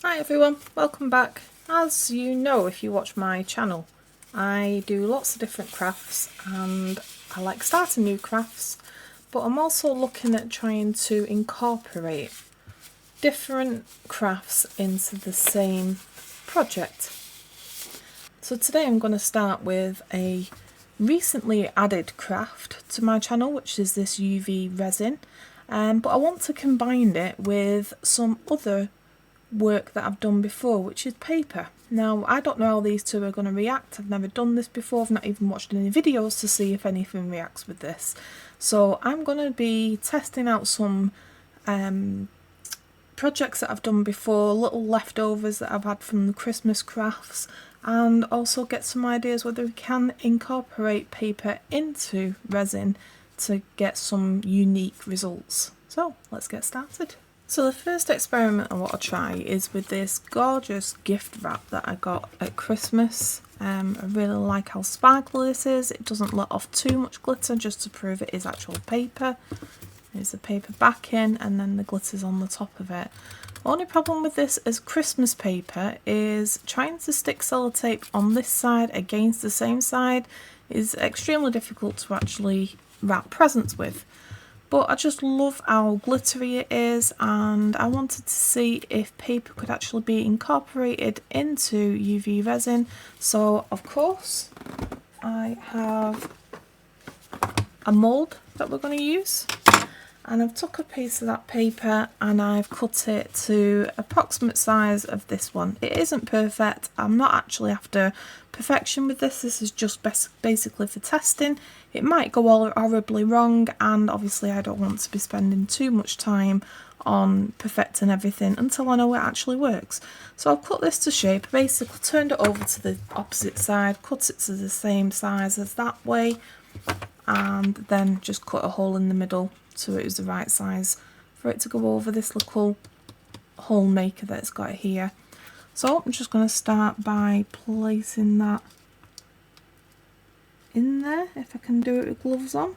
Hi everyone, welcome back. As you know if you watch my channel, I do lots of different crafts and I like starting new crafts, but I'm also looking at trying to incorporate different crafts into the same project. So today I'm going to start with a recently added craft to my channel, which is this UV resin, but I want to combine it with some other work that I've done before, which is paper. Now I don't know how these two are going to react. I've never done this before, I've not even watched any videos to see if anything reacts with this. So I'm going to be testing out some projects that I've done before, little leftovers that I've had from the Christmas crafts, and also get some ideas whether we can incorporate paper into resin to get some unique results. So let's get started. So the first experiment I want to try is with this gorgeous gift wrap that I got at Christmas. I really like how sparkly this is. It doesn't let off too much glitter, just to prove it is actual paper. There's the paper backing and then the glitter's on the top of it. The only problem with this as Christmas paper is trying to stick sellotape on this side against the same side is extremely difficult to actually wrap presents with. But I just love how glittery it is, and I wanted to see if paper could actually be incorporated into UV resin. So of course I have a mould that we're going to use, and I've took a piece of that paper and I've cut it to approximate size of this one. It isn't perfect, I'm not actually after perfection with this, this is just basically for testing. It might go all horribly wrong, and obviously I don't want to be spending too much time on perfecting everything until I know it actually works. So I've cut this to shape, basically turned it over to the opposite side, cut it to the same size as that way, and then just cut a hole in the middle so it was the right size for it to go over this little hole maker that it's got here. So I'm just going to start by placing that in there, if I can do it with gloves on.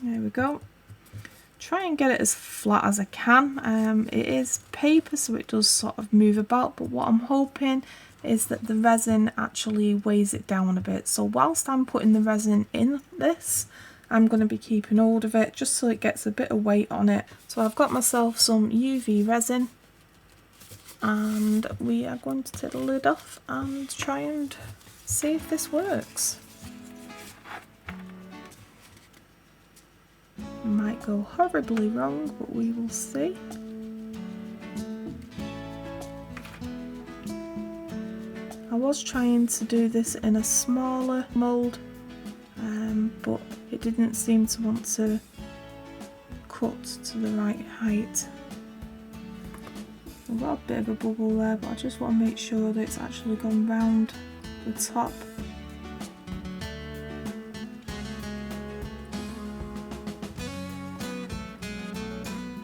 There we go. Try and get it as flat as I can. It is paper, so it does sort of move about, but what I'm hoping is that the resin actually weighs it down a bit. So whilst I'm putting the resin in this, I'm going to be keeping hold of it just so it gets a bit of weight on it. So I've got myself some UV resin, and we are going to take the lid off and try and see if this works. Might go horribly wrong, but we will see. I was trying to do this in a smaller mould, but it didn't seem to want to cut to the right height. I've got a bit of a bubble there, but I just want to make sure that it's actually gone round the top.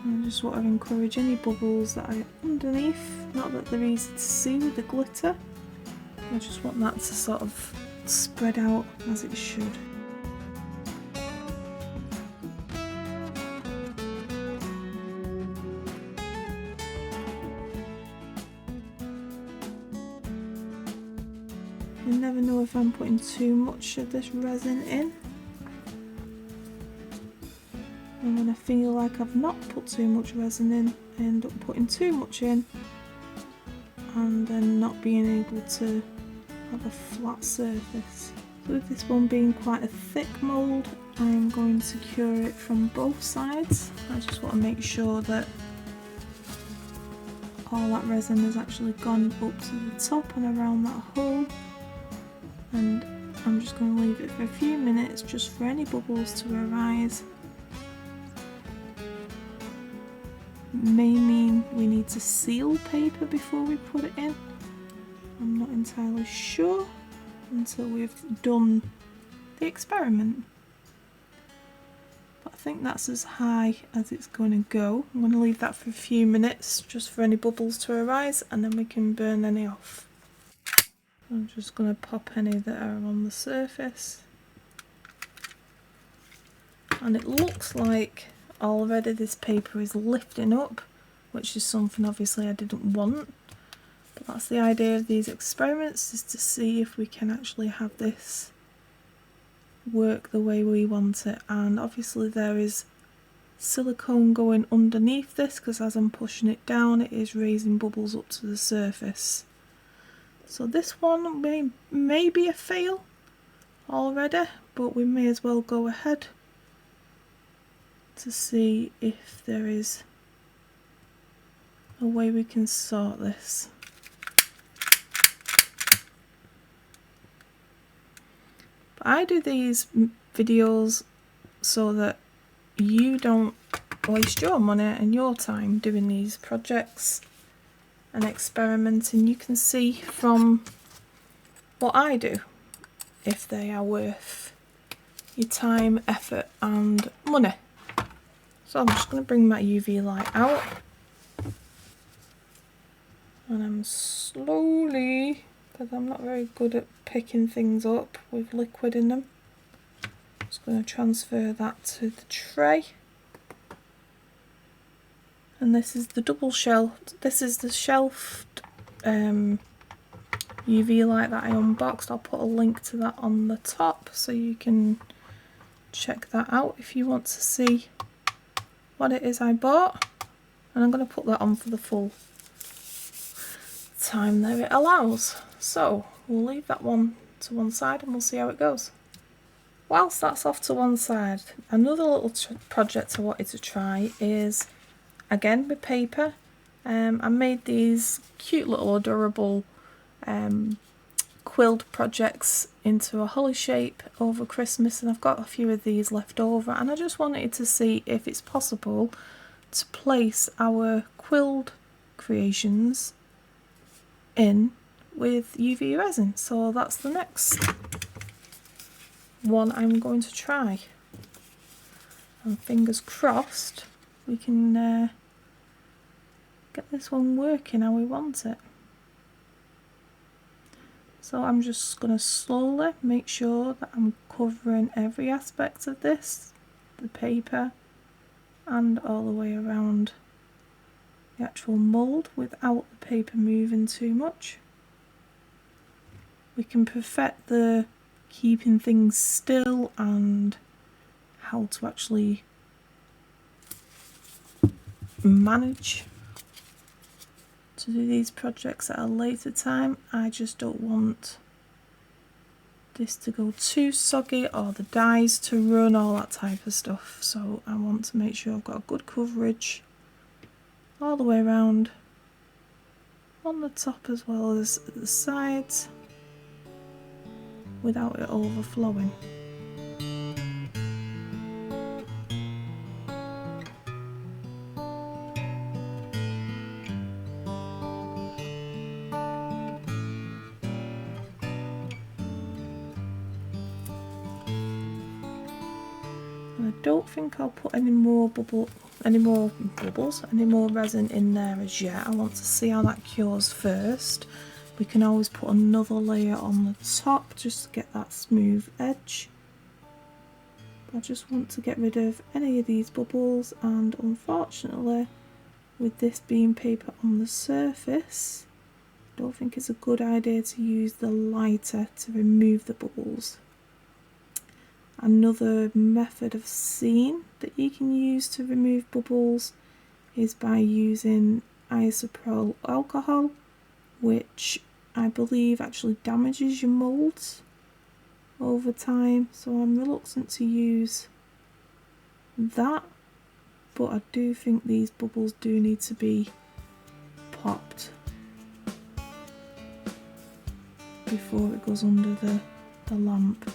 I just want to encourage any bubbles that are underneath, not that they're easy to see with the glitter. I just want that to sort of spread out as it should. I never know if I'm putting too much of this resin in. And when I feel like I've not put too much resin in, I end up putting too much in and then not being able to have a flat surface. So with this one being quite a thick mould, I'm going to cure it from both sides. I just want to make sure that all that resin has actually gone up to the top and around that hole. And I'm just going to leave it for a few minutes just for any bubbles to arise. May mean we need to seal paper before we put it in. I'm not entirely sure until we've done the experiment. But I think that's as high as it's going to go. I'm going to leave that for a few minutes just for any bubbles to arise, and then we can burn any off. I'm just going to pop any that are on the surface. And it looks like already this paper is lifting up, which is something obviously I didn't want. That's the idea of these experiments, is to see if we can actually have this work the way we want it. And obviously there is silicone going underneath this, because as I'm pushing it down it is raising bubbles up to the surface. So this one may be a fail already, but we may as well go ahead to see if there is a way we can sort this. But I do these videos so that you don't waste your money and your time doing these projects and experimenting. You can see from what I do if they are worth your time, effort and money. So I'm just going to bring my UV light out, and I'm slowly, because I'm not very good at picking things up with liquid in them, just going to transfer that to the tray. And this is the double shelved, this is the shelved UV light that I unboxed. I'll put a link to that on the top so you can check that out if you want to see what it is I bought. And I'm going to put that on for the full time that it allows. So we'll leave that one to one side and we'll see how it goes. Whilst that's off to one side, another little project I wanted to try is, again with paper. I made these cute little adorable quilled projects into a holly shape over Christmas, and I've got a few of these left over, and I just wanted to see if it's possible to place our quilled creations in with UV resin. So that's the next one I'm going to try, and fingers crossed we can get this one working how we want it. So I'm just going to slowly make sure that I'm covering every aspect of this, the paper and all the way around the actual mould, without the paper moving too much. We can perfect the keeping things still and how to actually manage to do these projects at a later time. I just don't want this to go too soggy or the dyes to run, all that type of stuff. So I want to make sure I've got a good coverage all the way around, on the top as well as at the sides, without it overflowing. I don't think I'll put any more resin in there as yet. I want to see how that cures first. We can always put another layer on the top just to get that smooth edge. I just want to get rid of any of these bubbles, and unfortunately with this being paper on the surface, I don't think it's a good idea to use the lighter to remove the bubbles. Another method of seeing that you can use to remove bubbles is by using isopropyl alcohol, which I believe actually damages your moulds over time, so I'm reluctant to use that, but I do think these bubbles do need to be popped before it goes under the lamp.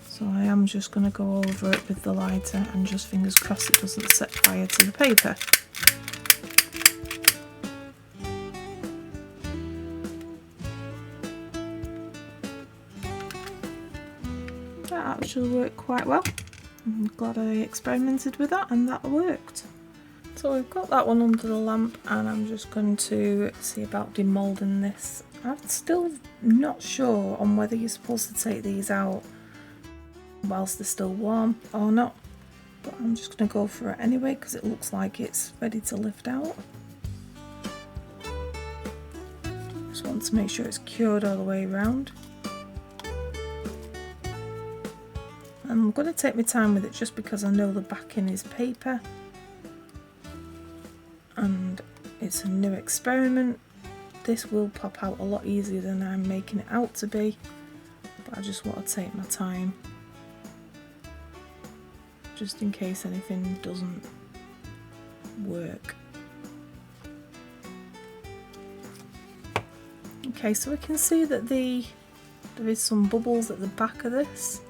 So I am just going to go over it with the lighter and just fingers crossed it doesn't set fire to the paper. That actually worked quite well. I'm glad I experimented with that and that worked. So we've got that one under the lamp, and I'm just going to see about demoulding this. I'm still not sure on whether you're supposed to take these out whilst they're still warm or not. but I'm just going to go for it anyway because it looks like it's ready to lift out. Just want to make sure it's cured all the way around. I'm going to take my time with it just because I know the backing is paper and it's a new experiment. This will pop out a lot easier than I'm making it out to be, but I just want to take my time just in case anything doesn't work. Okay, so we can see that there is some bubbles at the back of this.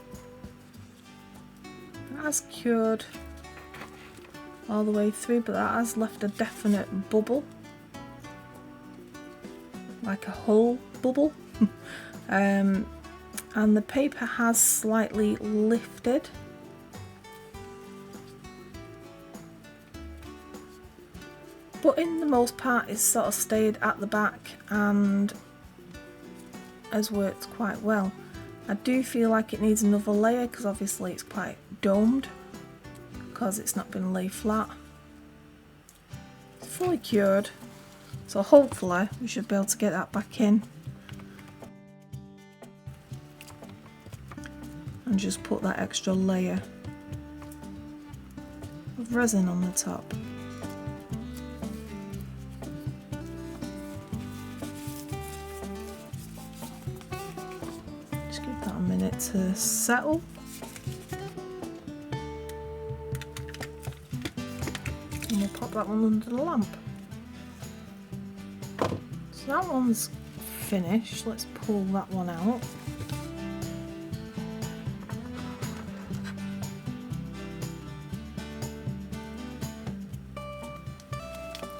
It has cured all the way through, but that has left a definite bubble, like a whole bubble. And the paper has slightly lifted. But in the most part it's sort of stayed at the back and has worked quite well. I do feel like it needs another layer because obviously it's quite domed because it's not been laid flat. It's fully cured, so hopefully we should be able to get that back in and just put that extra layer of resin on the top. Just give that a minute to settle. And we'll pop that one under the lamp. So that one's finished. Let's pull that one out.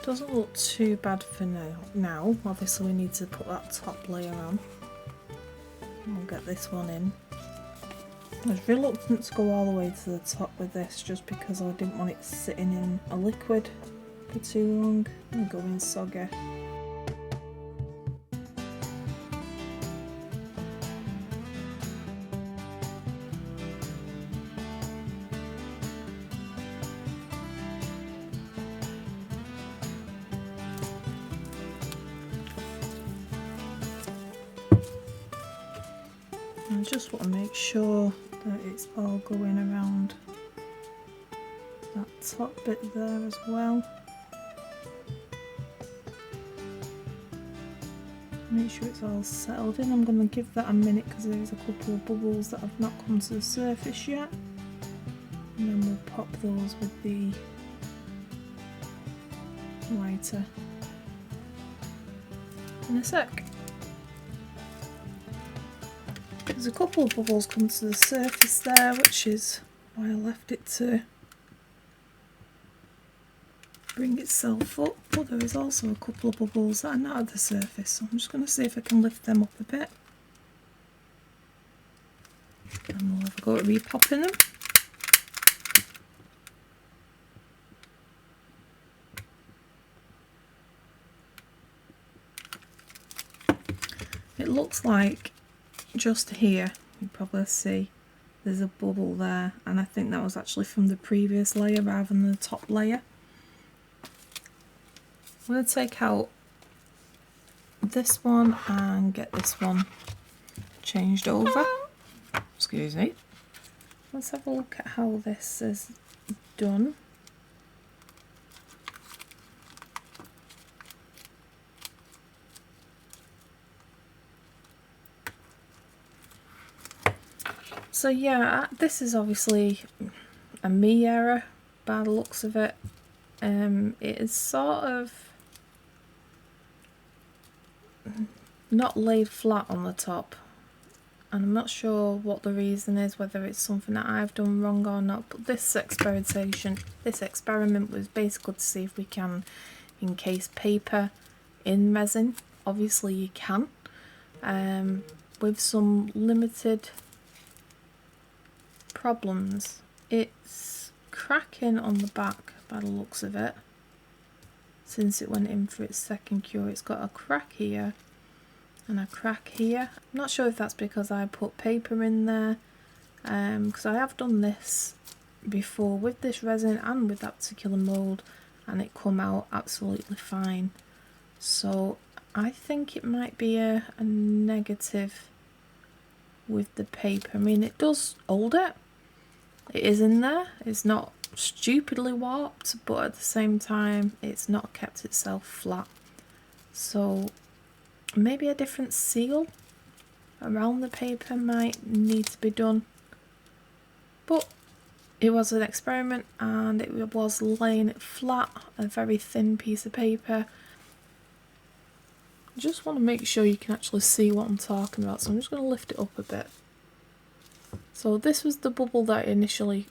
Doesn't look too bad for now. Obviously we need to put that top layer on. And we'll get this one in. I was reluctant to go all the way to the top with this just because I didn't want it sitting in a liquid for too long and going soggy. I just want to make sure that it's all going around that top bit there as well. Make sure it's all settled in. I'm going to give that a minute because there's a couple of bubbles that have not come to the surface yet. And then we'll pop those with the lighter in a sec. There's a couple of bubbles come to the surface there, which is why I left it to bring itself up, but there is also a couple of bubbles that are not at the surface, so I'm just going to see if I can lift them up a bit. And we'll have a go at repopping them. It looks like just here, you probably see there's a bubble there, and I think that was actually from the previous layer rather than the top layer. I'm going to take out this one and get this one changed over. Excuse me. Let's have a look at how this is done. So yeah, this is obviously a me error by the looks of it. It is sort of not laid flat on the top, and I'm not sure what the reason is, whether it's something that I've done wrong or not, but this experiment was basically to see if we can encase paper in resin. Obviously you can, with some limited problems. It's cracking on the back by the looks of it. Since it went in for its second cure, it's got a crack here and a crack here. I'm not sure if that's because I put paper in there, because I have done this before with this resin and with that particular mould, and it come out absolutely fine. So I think it might be a negative with the paper. I mean, it does hold it. It is in there. It's not stupidly warped, but at the same time, it's not kept itself flat. So maybe a different seal around the paper might need to be done. But it was an experiment, and it was laying it flat, a very thin piece of paper. I just want to make sure you can actually see what I'm talking about, so I'm just going to lift it up a bit. So this was the bubble that initially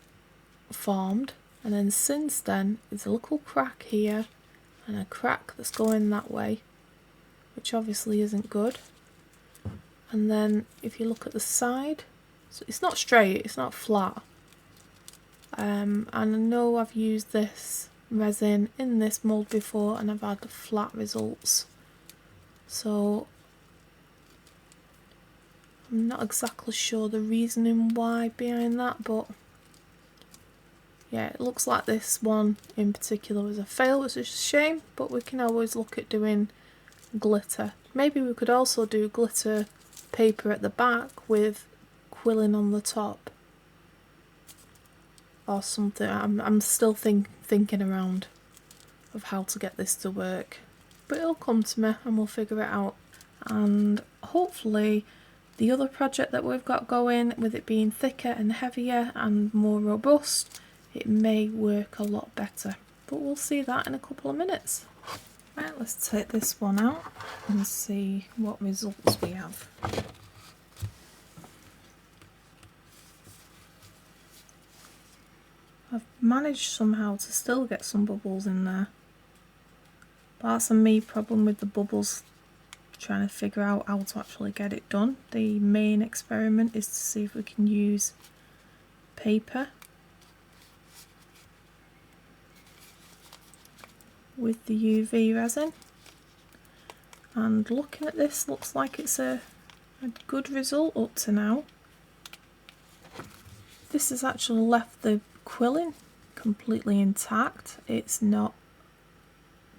formed, and then since then there's a little crack here and a crack that's going that way, which obviously isn't good. And then if you look at the side, so it's not straight, it's not flat. And I know I've used this resin in this mould before and I've had flat results. So I'm not exactly sure the reasoning why behind that, but yeah, it looks like this one in particular was a fail, which is a shame, but we can always look at doing glitter. Maybe we could also do glitter paper at the back with quilling on the top or something. I'm still thinking around of how to get this to work, but it'll come to me and we'll figure it out. And hopefully the other project that we've got going, with it being thicker and heavier and more robust, it may work a lot better, but we'll see that in a couple of minutes. Right, let's take this one out and see what results we have. I've managed somehow to still get some bubbles in there, but that's a me problem with the bubbles, trying to figure out how to actually get it done. The main experiment is to see if we can use paper with the UV resin, and looking at this, looks like it's a good result up to now. This has actually left the quilling completely intact. It's not,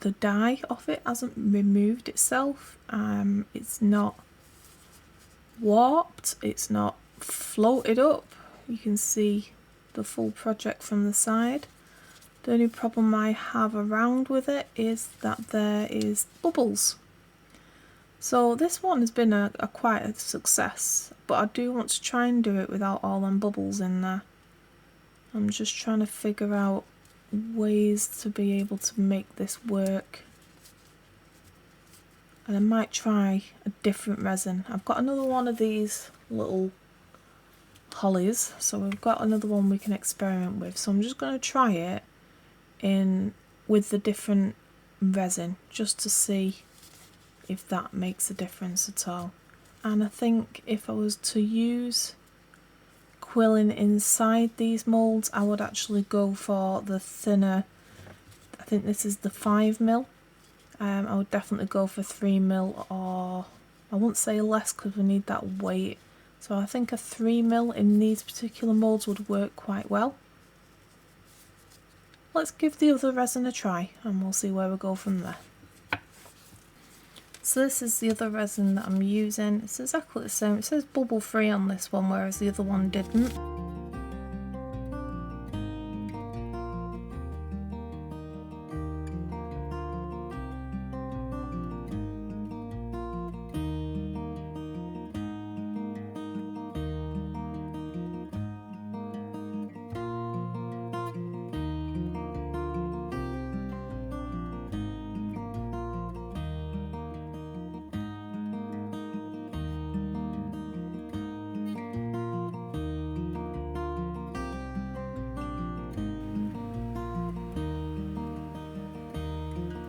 the dye off it hasn't removed itself, it's not warped, it's not floated up. You can see the full project from the side. The only problem I have around with it is that there is bubbles. So this one has been a quite a success, but I do want to try and do it without all them bubbles in there. I'm just trying to figure out ways to be able to make this work. And I might try a different resin. I've got another one of these little hollies, so we've got another one we can experiment with. So I'm just going to try it with the different resin, just to see if that makes a difference at all. And I think if I was to use quilling inside these moulds, I would actually go for the thinner, I think this is the 5mm. I would definitely go for 3mm, or I wouldn't say less because we need that weight. So I think a 3mm in these particular moulds would work quite well. Let's give the other resin a try and we'll see where we go from there. So this is the other resin that I'm using. It's exactly the same. It says bubble free on this one, whereas the other one didn't.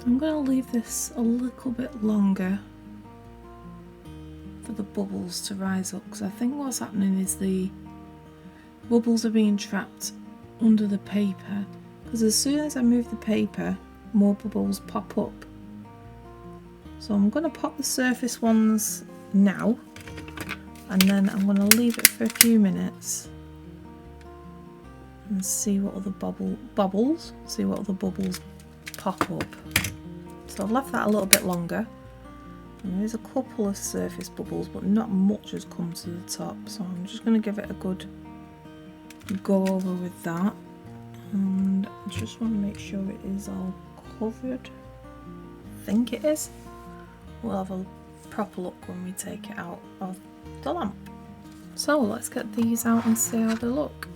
I'm going to leave this a little bit longer for the bubbles to rise up, because I think what's happening is the bubbles are being trapped under the paper, because as soon as I move the paper, more bubbles pop up. So I'm going to pop the surface ones now, and then I'm going to leave it for a few minutes and see what other bubbles pop up. So I've left that a little bit longer. And there's a couple of surface bubbles, but not much has come to the top, so I'm just going to give it a good go over with that. And I just want to make sure it is all covered. I think it is. We'll have a proper look when we take it out of the lamp. So let's get these out and see how they look.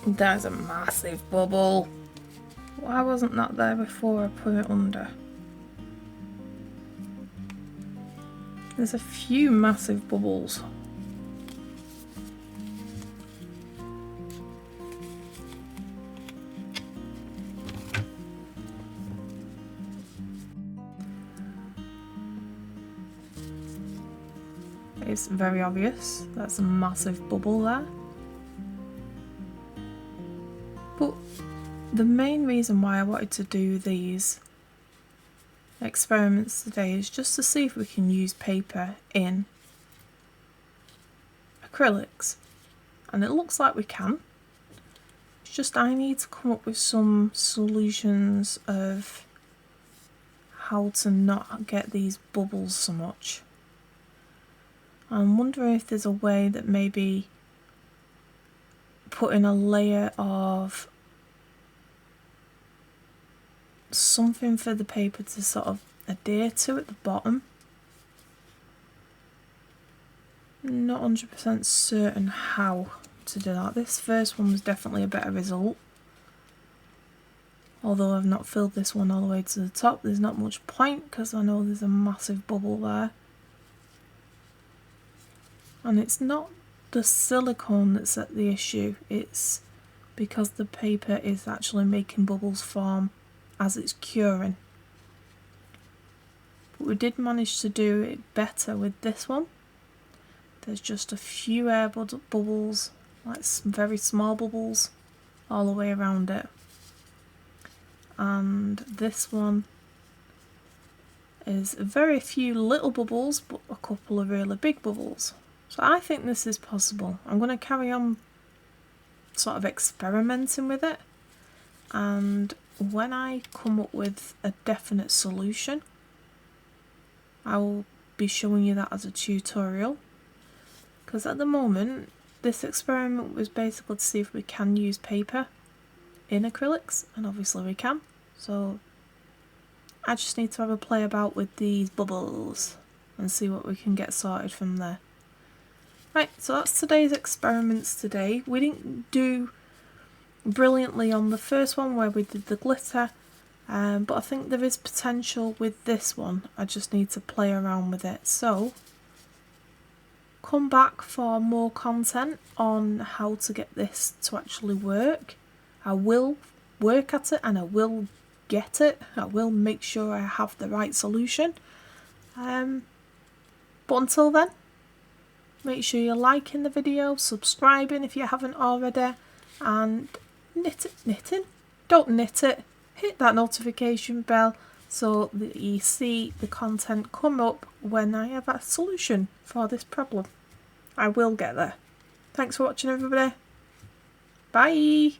There's a massive bubble. Why wasn't that there before I put it under? There's a few massive bubbles. It's very obvious. That's a massive bubble there. But the main reason why I wanted to do these experiments today is just to see if we can use paper in acrylics. And it looks like we can. It's just I need to come up with some solutions of how to not get these bubbles so much. I'm wondering if there's a way that maybe putting a layer of something for the paper to sort of adhere to at the bottom. Not 100% certain how to do that. This first one was definitely a better result. Although I've not filled this one all the way to the top, there's not much point because I know there's a massive bubble there. And it's not the silicone that's at the issue, it's because the paper is actually making bubbles form as it's curing. But we did manage to do it better with this one. There's just a few air bubbles, like some very small bubbles, all the way around it. And this one is very few little bubbles, but a couple of really big bubbles. So I think this is possible. I'm going to carry on sort of experimenting with it, and when I come up with a definite solution, I will be showing you that as a tutorial. Because at the moment, this experiment was basically to see if we can use paper in acrylics, and obviously we can. So I just need to have a play about with these bubbles and see what we can get sorted from there. Right, so that's today's experiments today. We didn't do brilliantly on the first one where we did the glitter, but I think there is potential with this one. I just need to play around with it. So come back for more content on how to get this to actually work. I will work at it and I will get it. I will make sure I have the right solution. But until then, make sure you're liking the video, subscribing if you haven't already, and knitting. Don't knit it. Hit that notification bell so that you see the content come up when I have a solution for this problem. I will get there. Thanks for watching, everybody. Bye.